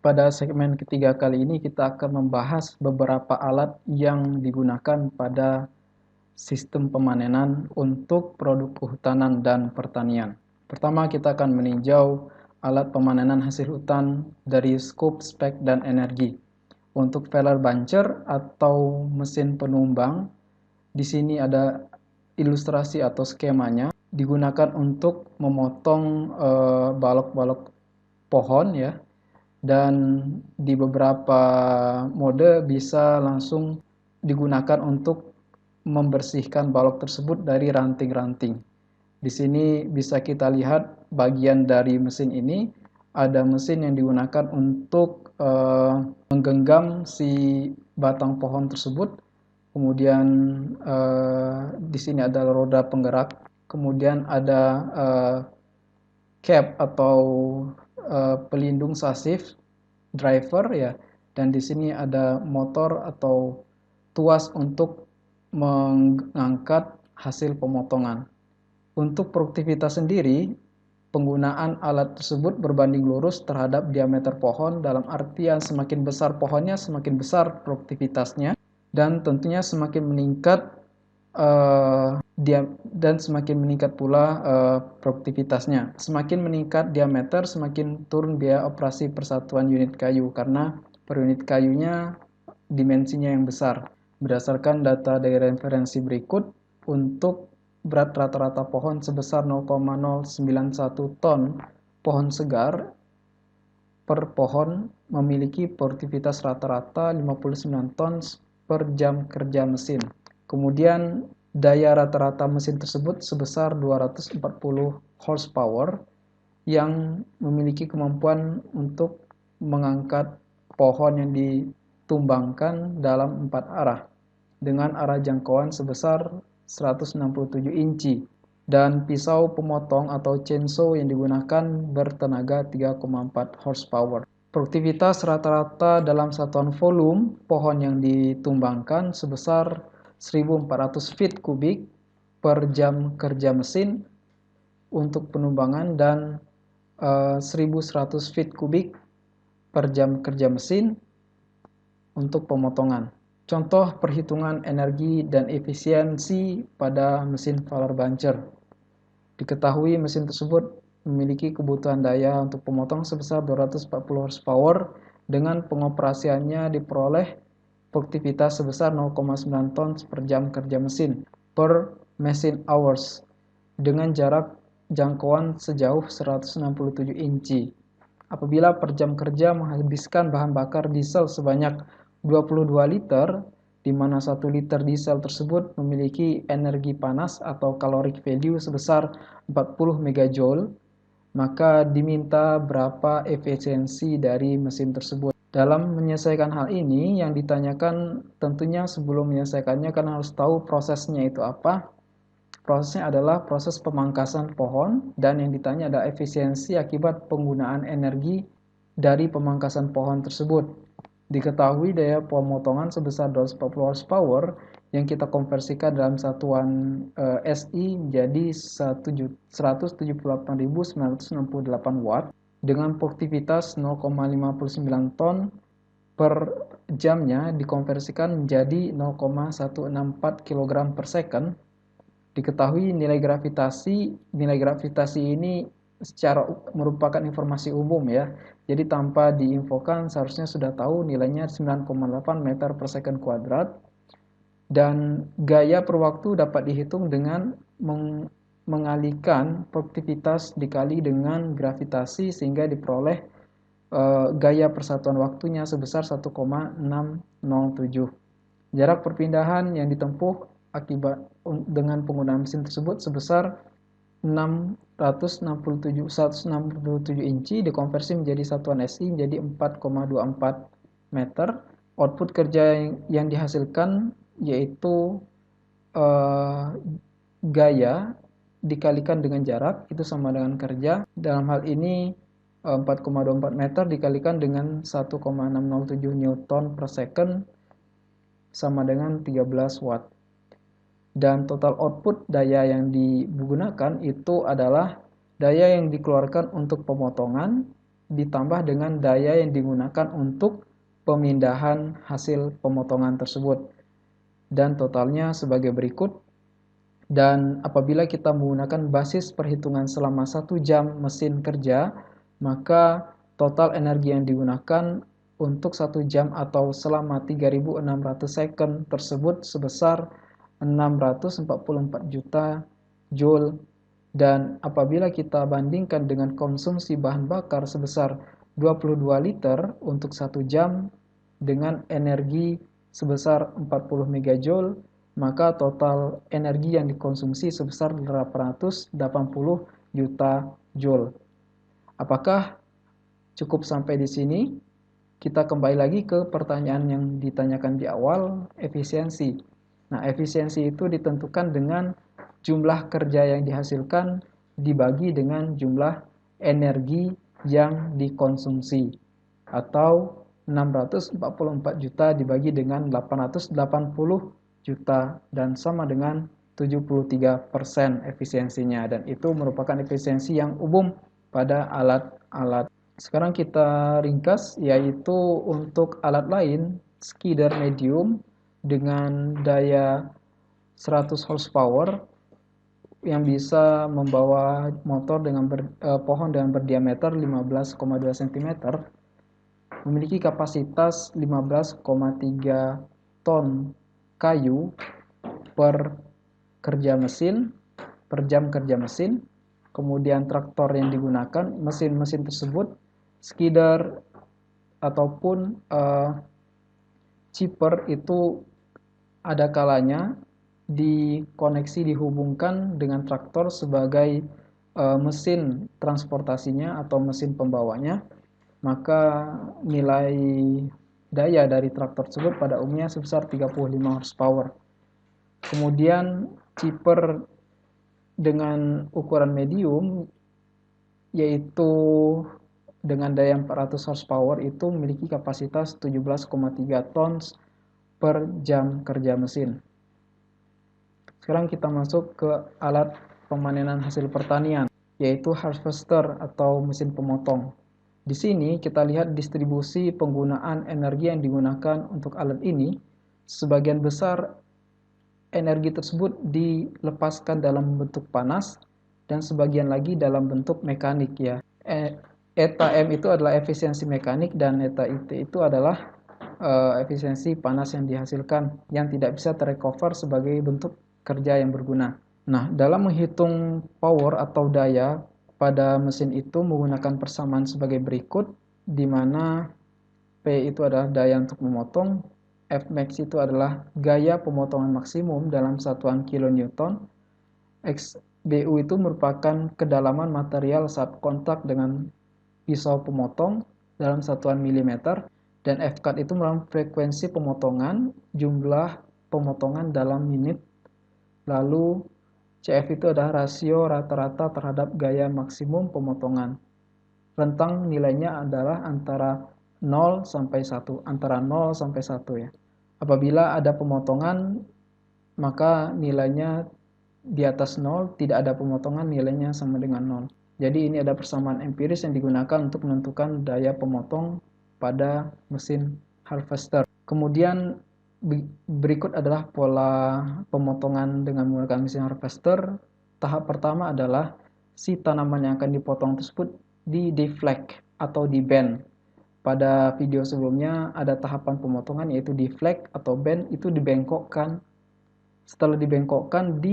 Pada segmen ketiga kali ini kita akan membahas beberapa alat yang digunakan pada sistem pemanenan untuk produk kehutanan dan pertanian. Pertama, kita akan meninjau alat pemanenan hasil hutan dari skop, spek, dan energi. Untuk Feller Buncher atau mesin penumbang, di sini ada ilustrasi atau skemanya, digunakan untuk memotong balok-balok pohon ya, dan di beberapa mode bisa langsung digunakan untuk membersihkan balok tersebut dari ranting-ranting. Di sini bisa kita lihat bagian dari mesin ini, ada mesin yang digunakan untuk menggenggam si batang pohon tersebut. Kemudian di sini ada roda penggerak, kemudian ada cap atau pelindung sasif driver ya, dan di sini ada motor atau tuas untuk mengangkat hasil pemotongan. Untuk produktivitas sendiri, penggunaan alat tersebut berbanding lurus terhadap diameter pohon, dalam artian semakin besar pohonnya semakin besar produktivitasnya, dan tentunya semakin meningkat dan semakin meningkat pula produktivitasnya. Semakin meningkat diameter, semakin turun biaya operasi persatuan unit kayu, karena per unit kayunya dimensinya yang besar. Berdasarkan data dari referensi berikut, untuk berat rata-rata pohon sebesar 0,091 ton pohon segar per pohon memiliki produktivitas rata-rata 59 ton per jam kerja mesin. Kemudian daya rata-rata mesin tersebut sebesar 240 horsepower yang memiliki kemampuan untuk mengangkat pohon yang ditumbangkan dalam 4 arah dengan arah jangkauan sebesar 167 inci, dan pisau pemotong atau chainsaw yang digunakan bertenaga 3,4 horsepower. Produktivitas rata-rata dalam satuan volume pohon yang ditumbangkan sebesar 1400 feet kubik per jam kerja mesin untuk penumbangan dan 1100 feet kubik per jam kerja mesin untuk pemotongan. Contoh perhitungan energi dan efisiensi pada mesin Feller Buncher. Diketahui mesin tersebut memiliki kebutuhan daya untuk pemotong sebesar 240 horsepower, dengan pengoperasiannya diperoleh produktivitas sebesar 0,9 ton per jam kerja mesin per machine hours dengan jarak jangkauan sejauh 167 inci. Apabila per jam kerja menghabiskan bahan bakar diesel sebanyak 22 liter, di mana 1 liter diesel tersebut memiliki energi panas atau caloric value sebesar 40 megajoule, maka diminta berapa efisiensi dari mesin tersebut. Dalam menyelesaikan hal ini, yang ditanyakan tentunya sebelum menyelesaikannya kan harus tahu prosesnya itu apa. Prosesnya adalah proses pemangkasan pohon, dan yang ditanya adalah efisiensi akibat penggunaan energi dari pemangkasan pohon tersebut. Diketahui daya pemotongan sebesar 240 horsepower yang kita konversikan dalam satuan SI menjadi 178.968 watt dengan produktivitas 0,59 ton per jamnya dikonversikan menjadi 0,164 kg per second. Diketahui nilai gravitasi ini secara merupakan informasi umum ya. Jadi tanpa diinfokan seharusnya sudah tahu nilainya 9,8 meter per second kuadrat. Dan gaya per waktu dapat dihitung dengan mengalihkan produktivitas dikali dengan gravitasi sehingga diperoleh gaya persatuan waktunya sebesar 1,607. Jarak perpindahan yang ditempuh akibat dengan penggunaan mesin tersebut sebesar 167 inci dikonversi menjadi satuan SI menjadi 4,24 meter. Output kerja yang dihasilkan yaitu gaya dikalikan dengan jarak, itu sama dengan kerja. Dalam hal ini 4,24 meter dikalikan dengan 1,607 Newton per second sama dengan 13 watt. Dan total output daya yang digunakan itu adalah daya yang dikeluarkan untuk pemotongan ditambah dengan daya yang digunakan untuk pemindahan hasil pemotongan tersebut. Dan totalnya sebagai berikut. Dan apabila kita menggunakan basis perhitungan selama 1 jam mesin kerja, maka total energi yang digunakan untuk 1 jam atau selama 3.600 second tersebut sebesar 644 juta joule. Dan apabila kita bandingkan dengan konsumsi bahan bakar sebesar 22 liter untuk 1 jam dengan energi sebesar 40 megajoule, maka total energi yang dikonsumsi sebesar 880 juta joule. Apakah cukup sampai di sini? Kita kembali lagi ke pertanyaan yang ditanyakan di awal, efisiensi. Nah, efisiensi itu ditentukan dengan jumlah kerja yang dihasilkan dibagi dengan jumlah energi yang dikonsumsi, atau 644 juta dibagi dengan 880 juta, dan sama dengan 73% efisiensinya, dan itu merupakan efisiensi yang umum pada alat-alat. Sekarang kita ringkas, yaitu untuk alat lain, skidder medium dengan daya 100 horsepower yang bisa membawa motor dengan pohon dengan berdiameter 15,2 cm memiliki kapasitas 15,3 ton kayu per jam kerja mesin. Kemudian traktor yang digunakan, mesin-mesin tersebut, skidder ataupun chipper itu ada kalanya dihubungkan dengan traktor sebagai mesin transportasinya atau mesin pembawanya, maka nilai daya dari traktor tersebut pada umumnya sebesar 35 horsepower. Kemudian chipper dengan ukuran medium, yaitu dengan daya 400 horsepower, itu memiliki kapasitas 17,3 tons per jam kerja mesin. Sekarang kita masuk ke alat pemanenan hasil pertanian, yaitu harvester atau mesin pemotong. Di sini kita lihat distribusi penggunaan energi yang digunakan untuk alat ini. Sebagian besar energi tersebut dilepaskan dalam bentuk panas dan sebagian lagi dalam bentuk mekanik ya. Eta M itu adalah efisiensi mekanik dan eta IT itu adalah efisiensi panas yang dihasilkan yang tidak bisa terrecover sebagai bentuk kerja yang berguna. Nah, dalam menghitung power atau daya pada mesin itu menggunakan persamaan sebagai berikut, di mana P itu adalah daya untuk memotong, Fmax itu adalah gaya pemotongan maksimum dalam satuan kilonewton, XBU itu merupakan kedalaman material saat kontak dengan pisau pemotong dalam satuan milimeter, dan Fcut itu merupakan frekuensi pemotongan, jumlah pemotongan dalam menit. Lalu CF itu adalah rasio rata-rata terhadap gaya maksimum pemotongan. Rentang nilainya adalah antara 0 sampai 1, antara 0 sampai 1 ya. Apabila ada pemotongan, maka nilainya di atas 0, tidak ada pemotongan, nilainya sama dengan 0. Jadi ini ada persamaan empiris yang digunakan untuk menentukan daya pemotong pada mesin harvester. Kemudian berikut adalah pola pemotongan dengan menggunakan mesin harvester. Tahap pertama adalah si tanaman yang akan dipotong tersebut di deflect atau di bend. Pada video sebelumnya ada tahapan pemotongan, yaitu deflect atau bend, itu dibengkokkan. Setelah dibengkokkan,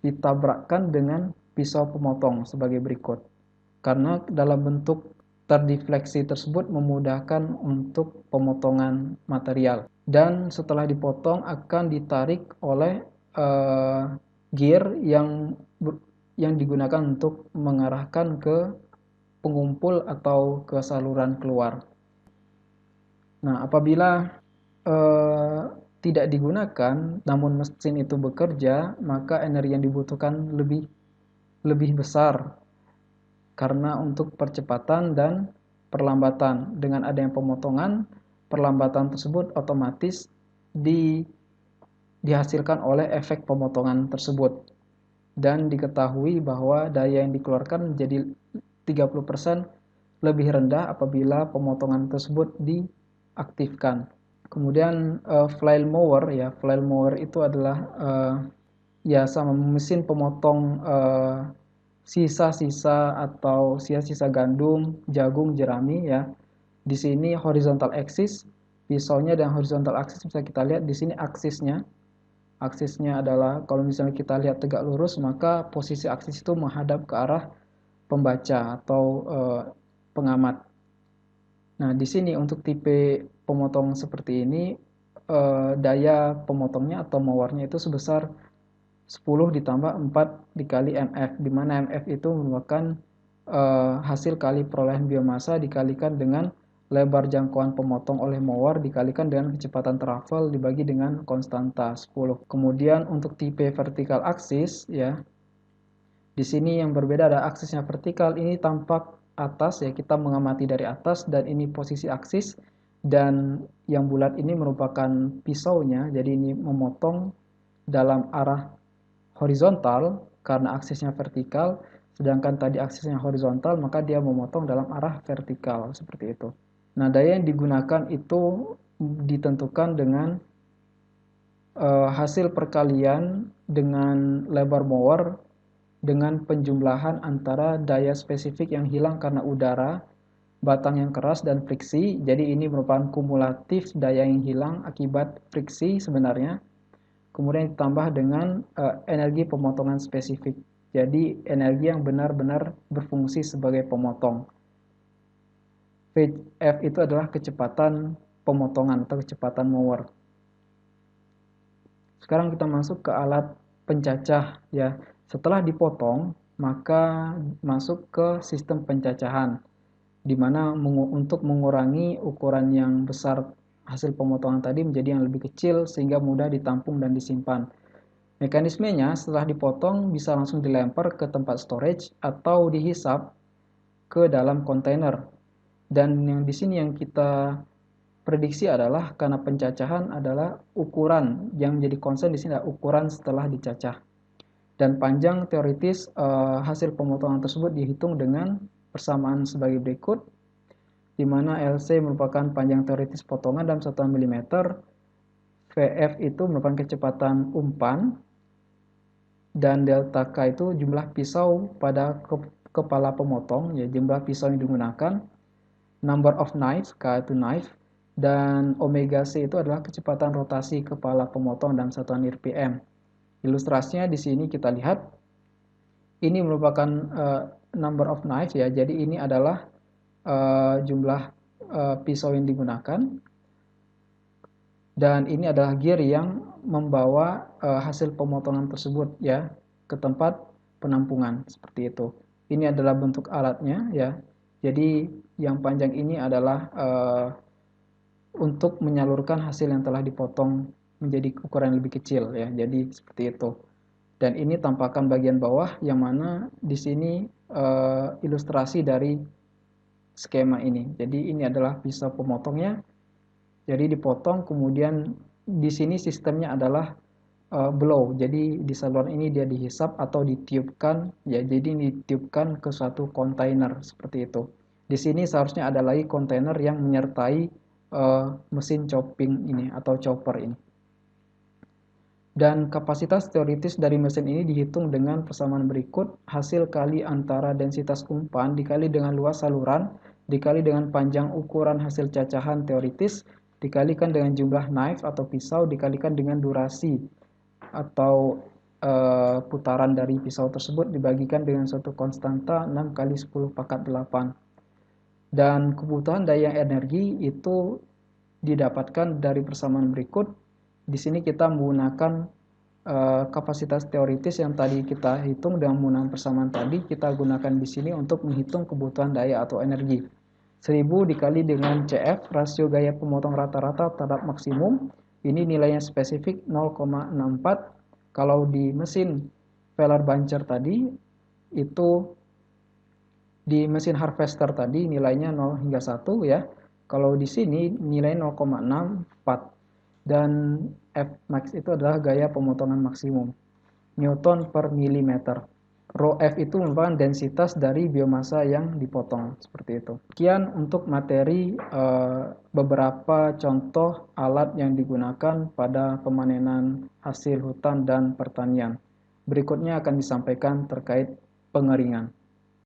ditabrakkan dengan pisau pemotong sebagai berikut. Karena dalam bentuk terdefleksi tersebut memudahkan untuk pemotongan material, dan setelah dipotong akan ditarik oleh gear yang digunakan untuk mengarahkan ke pengumpul atau ke saluran keluar. Nah, apabila tidak digunakan namun mesin itu bekerja, maka energi yang dibutuhkan lebih besar karena untuk percepatan dan perlambatan. Dengan adanya pemotongan, perlambatan tersebut otomatis dihasilkan oleh efek pemotongan tersebut. Dan diketahui bahwa daya yang dikeluarkan menjadi 30% lebih rendah apabila pemotongan tersebut diaktifkan. Kemudian flail mower ya, flail mower itu adalah ya sama mesin pemotong sisa-sisa atau sisa-sisa gandum, jagung, jerami ya. Di sini horizontal axis, pisaunya dan horizontal axis bisa kita lihat di sini aksisnya. Aksisnya adalah kalau misalnya kita lihat tegak lurus, maka posisi aksis itu menghadap ke arah pembaca atau pengamat. Nah, di sini untuk tipe pemotong seperti ini daya pemotongnya atau mowernya itu sebesar 10 ditambah 4 dikali mf, di mana mf itu merupakan hasil kali perolehan biomasa dikalikan dengan lebar jangkauan pemotong oleh mower dikalikan dengan kecepatan travel dibagi dengan konstanta 10. Kemudian untuk tipe vertical axis ya, di sini yang berbeda ada aksisnya vertikal, ini tampak atas ya, kita mengamati dari atas, dan ini posisi aksis, dan yang bulat ini merupakan pisaunya, jadi ini memotong dalam arah horizontal karena aksisnya vertikal, sedangkan tadi aksisnya horizontal maka dia memotong dalam arah vertikal seperti itu. Nah, daya yang digunakan itu ditentukan dengan hasil perkalian dengan lebar mower dengan penjumlahan antara daya spesifik yang hilang karena udara, batang yang keras, dan friksi. Jadi ini merupakan kumulatif daya yang hilang akibat friksi sebenarnya. Kemudian ditambah dengan energi pemotongan spesifik. Jadi energi yang benar-benar berfungsi sebagai pemotong. F itu adalah kecepatan pemotongan atau kecepatan mower. Sekarang kita masuk ke alat pencacah ya. Setelah dipotong, maka masuk ke sistem pencacahan, di mana untuk mengurangi ukuran yang besar hasil pemotongan tadi menjadi yang lebih kecil sehingga mudah ditampung dan disimpan. Mekanismenya setelah dipotong bisa langsung dilempar ke tempat storage atau dihisap ke dalam kontainer. Dan yang di sini yang kita prediksi adalah karena pencacahan adalah ukuran yang menjadi concern di sini adalah ukuran setelah dicacah. Dan panjang teoritis hasil pemotongan tersebut dihitung dengan persamaan sebagai berikut, di mana LC merupakan panjang teoritis potongan dalam satuan milimeter, VF itu merupakan kecepatan umpan, dan delta K itu jumlah pisau pada kepala pemotong, ya jumlah pisau yang digunakan, number of knives, K itu knife, dan omega C itu adalah kecepatan rotasi kepala pemotong dalam satuan RPM. Ilustrasinya di sini kita lihat, ini merupakan number of knife ya, jadi ini adalah jumlah pisau yang digunakan, dan ini adalah gear yang membawa hasil pemotongan tersebut ya ke tempat penampungan seperti itu. Ini adalah bentuk alatnya ya, jadi yang panjang ini adalah untuk menyalurkan hasil yang telah dipotong menjadi ukuran yang lebih kecil ya, jadi seperti itu. Dan ini tampakkan bagian bawah yang mana di sini ilustrasi dari skema ini. Jadi ini adalah pisau pemotongnya. Jadi dipotong, kemudian di sini sistemnya adalah blow. Jadi di saluran ini dia dihisap atau ditiupkan ya. Jadi ditiupkan ke suatu kontainer seperti itu. Di sini seharusnya ada lagi kontainer yang menyertai mesin chopping ini atau chopper ini. Dan kapasitas teoritis dari mesin ini dihitung dengan persamaan berikut, hasil kali antara densitas umpan dikali dengan luas saluran, dikali dengan panjang ukuran hasil cacahan teoritis, dikalikan dengan jumlah knife atau pisau, dikalikan dengan durasi atau putaran dari pisau tersebut, dibagikan dengan suatu konstanta 6 kali 10 pangkat 8. Dan kebutuhan daya energi itu didapatkan dari persamaan berikut. Di sini kita menggunakan kapasitas teoritis yang tadi kita hitung dengan menggunakan persamaan tadi, kita gunakan di sini untuk menghitung kebutuhan daya atau energi. 1000 dikali dengan CF, rasio gaya pemotong rata-rata terhadap maksimum, ini nilainya spesifik 0,64. Kalau di mesin Feller Bancher tadi, itu di mesin harvester tadi nilainya 0 hingga 1 ya. Kalau di sini nilai 0,64. Dan Fmax itu adalah gaya pemotongan maksimum, Newton per milimeter. Rho F itu merupakan densitas dari biomasa yang dipotong, seperti itu. Sekian untuk materi beberapa contoh alat yang digunakan pada pemanenan hasil hutan dan pertanian. Berikutnya akan disampaikan terkait pengeringan.